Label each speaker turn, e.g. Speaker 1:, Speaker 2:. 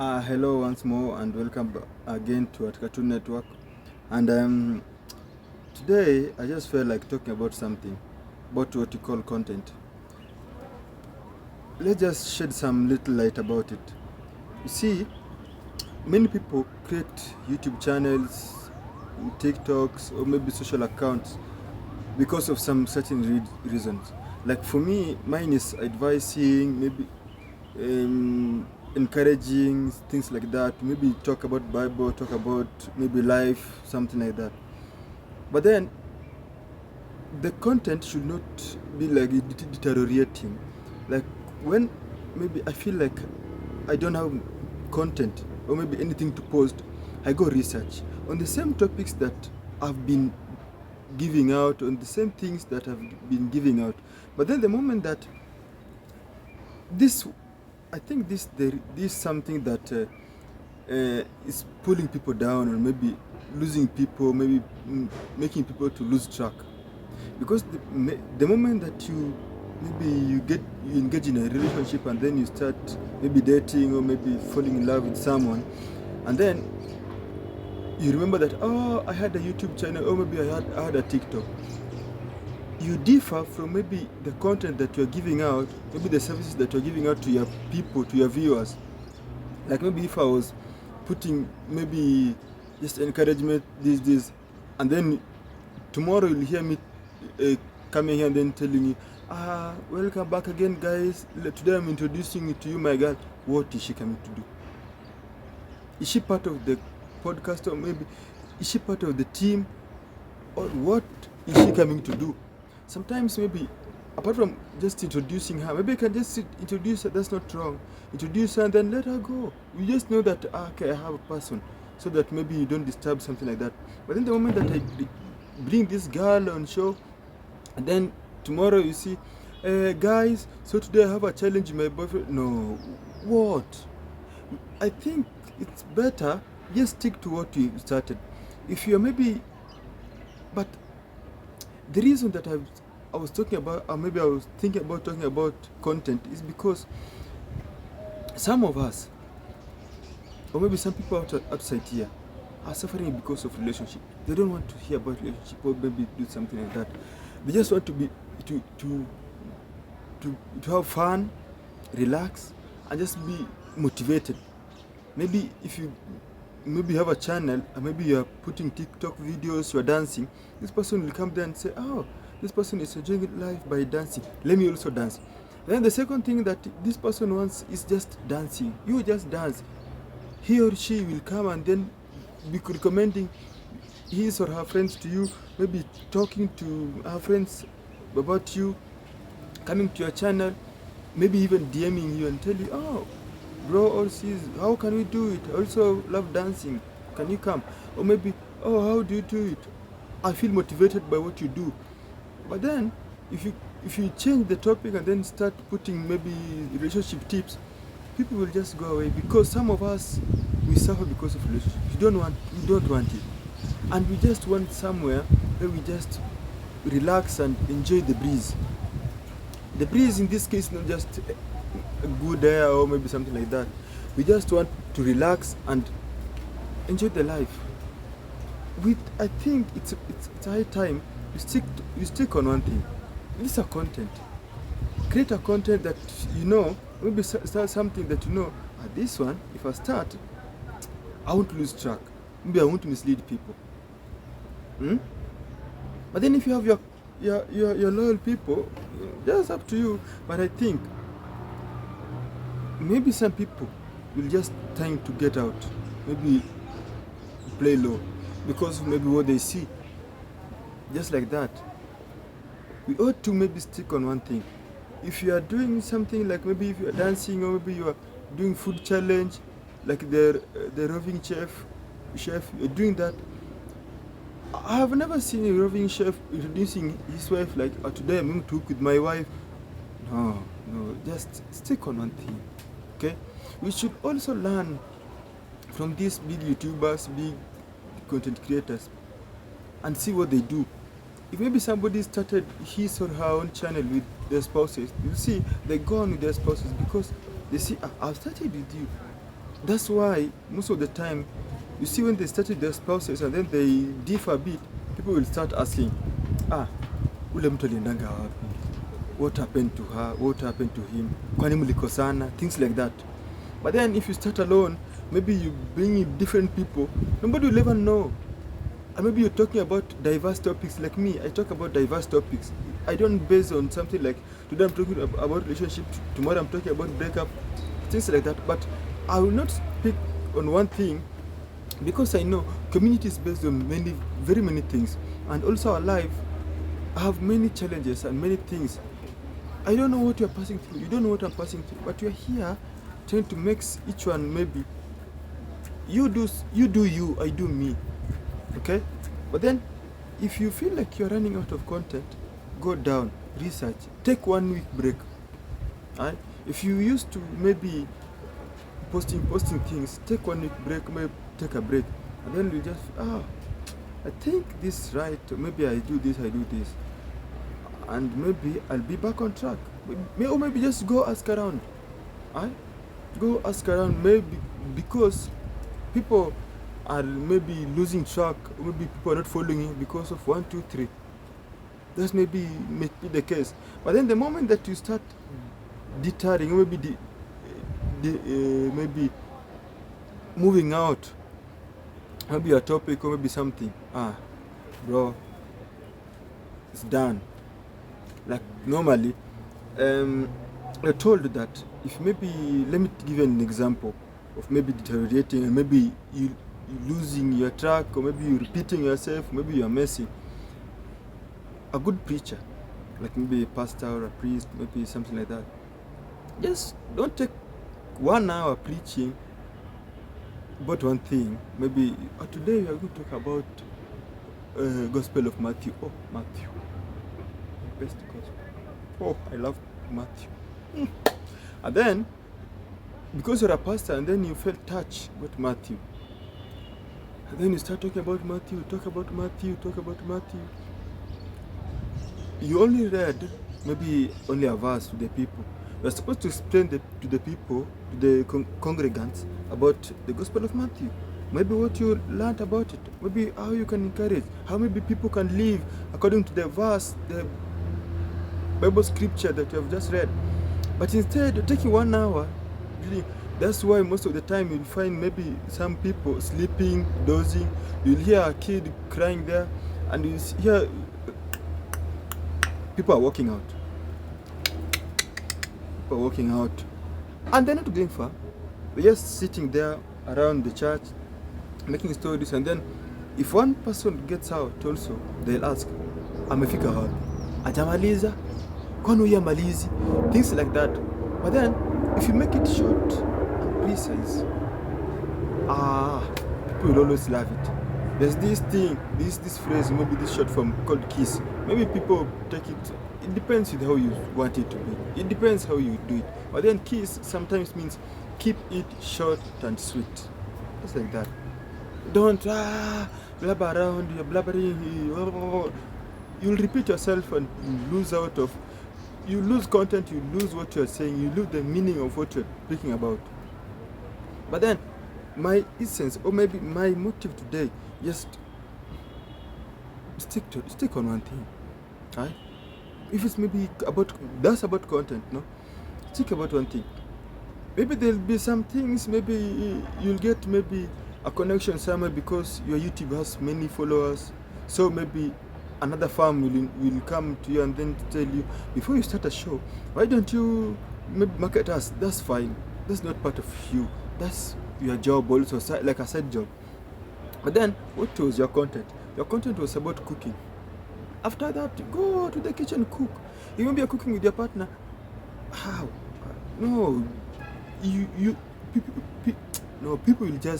Speaker 1: Hello once more and welcome again to at Cartoon Network. And today I just felt like talking about something, about what you call content. Let's just shed some little light about it. You see, many people create YouTube channels, TikToks, or maybe social accounts because of some certain reasons. Like for me, mine is advising, maybe encouraging things like that. Maybe talk about Bible, talk about maybe life, something like that. But then the content should not be like deteriorating. Like when maybe I feel like I don't have content or maybe anything to post, I go research on the same topics that I've been giving out, on the same things that I've been giving out. But then the moment that this, I think this something that is pulling people down or maybe losing people, maybe making people to lose track. Because the moment that you engage in a relationship and then you start maybe dating or maybe falling in love with someone, and then you remember that, oh, I had a YouTube channel, or maybe I had a TikTok. You differ from maybe the content that you're giving out, maybe the services that you're giving out to your people, to your viewers. Like maybe if I was putting maybe just encouragement, this, and then tomorrow you'll hear me coming here and then telling you, welcome back again, guys. Today I'm introducing to you my girl. What is she coming to do? Is she part of the podcast, or maybe is she part of the team, or what is she coming to do? Sometimes maybe apart from just introducing her, maybe I can just introduce her. That's not wrong. Introduce her and then let her go. You just know that okay, I have a person, so that maybe you don't disturb something like that. But then the moment that I bring this girl on show, and then tomorrow you see, guys, so today I have a challenge with my boyfriend. No, what? I think it's better just stick to what you started. If you're maybe, but the reason that I was talking about, or maybe I was thinking about talking about content, is because some of us, or maybe some people outside here, are suffering because of relationship. They don't want to hear about relationship or maybe do something like that. They just want to be to have fun, relax, and just be motivated. Maybe if you maybe have a channel and maybe you're putting TikTok videos, you're dancing, this person will come there and say, oh, this person is enjoying life by dancing, let me also dance. Then the second thing that this person wants is just dancing. You just dance. He or she will come and then be recommending his or her friends to you, maybe talking to her friends about you, coming to your channel, maybe even DMing you and tell you, oh, bro or sis, how can we do it? I also love dancing. Can you come? Or maybe, oh, how do you do it? I feel motivated by what you do. But then, if you change the topic and then start putting maybe relationship tips, people will just go away, because some of us, we suffer because of relationship. We don't want it, and we just want somewhere where we just relax and enjoy the breeze. The breeze in this case, not just a good air or maybe something like that. We just want to relax and enjoy the life. I think it's high time you stick on one thing. This is a content. Create a content that you know, maybe start something that you know, this one, if I start, I won't lose track. Maybe I won't mislead people. But then if you have your loyal people, just up to you. But I think maybe some people will just trying to get out, maybe play low, because maybe what they see, just like that. We ought to maybe stick on one thing. If you are doing something like maybe if you are dancing, or maybe you are doing food challenge, like the roving chef, you're doing that. I have never seen a roving chef introducing his wife like, today I'm going to cook with my wife. No, just stick on one thing. Okay? We should also learn from these big YouTubers, big content creators, and see what they do. If maybe somebody started his or her own channel with their spouses, you see, they go on with their spouses because they see, I've started with you. That's why most of the time, you see when they started their spouses and then they differ a bit, people will start asking, ah, ule mtu aliendanga wapi? What happened to her? What happened to him? Kwani mlikosana? Things like that. But then if you start alone, maybe you bring in different people, nobody will ever know. And maybe you're talking about diverse topics like me. I talk about diverse topics. I don't base on something like today I'm talking about relationship, tomorrow I'm talking about breakup, things like that. But I will not speak on one thing because I know community is based on very many things. And also our life have many challenges and many things. I don't know what you're passing through. You don't know what I'm passing through. But you're here trying to make each one maybe you do you, I do me. Okay? But then if you feel like you're running out of content, go down, research, take 1 week break. Right? If you used to maybe posting things, take 1 week break, maybe take a break. And then you just I think this is right, maybe I do this, and maybe I'll be back on track. Or maybe just go ask around. Right? Go ask around, maybe because people are maybe losing track, or maybe people are not following you because of 1, 2, 3. That's maybe the case. But then the moment that you start deterring, or maybe maybe moving out, maybe a topic or maybe something, bro, it's done. Like normally, we're told that if maybe, let me give you an example of maybe deteriorating and maybe you losing your track, or maybe you repeating yourself, maybe you're messy. A good preacher, like maybe a pastor or a priest, maybe something like that, just don't take 1 hour preaching about one thing. Maybe today we are going to talk about Gospel of Matthew. Matthew, best gospel. I love Matthew. And then because you're a pastor and then you felt touched with Matthew, and then you start talking about Matthew, talk about Matthew. You only read maybe only a verse to the people. You're supposed to explain to the people, to the congregants, about the Gospel of Matthew. Maybe what you learned about it, maybe how you can encourage, how maybe people can live according to the verse, the Bible scripture that you have just read. But instead, you're taking 1 hour. Really, that's why most of the time you'll find maybe some people sleeping, dozing. You'll hear a kid crying there, and you hear people are walking out. And they're not going far. They're just sitting there around the church, making stories. And then if one person gets out also, they'll ask, amefika wapi? Ajamaliza? Kwani huyu amalizi? Things like that. But then, if you make it short and precise, people will always love it. There's this thing, this phrase, maybe this short form called KISS. Maybe people take it. It depends with how you want it to be. It depends how you do it. But then KISS sometimes means keep it short and sweet. Just like that. Don't blabber around. You're blabbering. You'll repeat yourself and you lose content. You lose what you're saying. You lose the meaning of what you're speaking about. But then my essence, or maybe my motive today, just stick on one thing. Right? If it's maybe about content, no? Think about one thing. Maybe there'll be some things, maybe you'll get maybe a connection somewhere because your YouTube has many followers. So maybe another firm will come to you and then tell you, before you start a show, why don't you maybe market us? That's fine. That's not part of you. That's your job also, like a side job. But then, what was your content? Your content was about cooking. After that, go to the kitchen, cook. You maybe you're cooking with your partner. How? No, people will just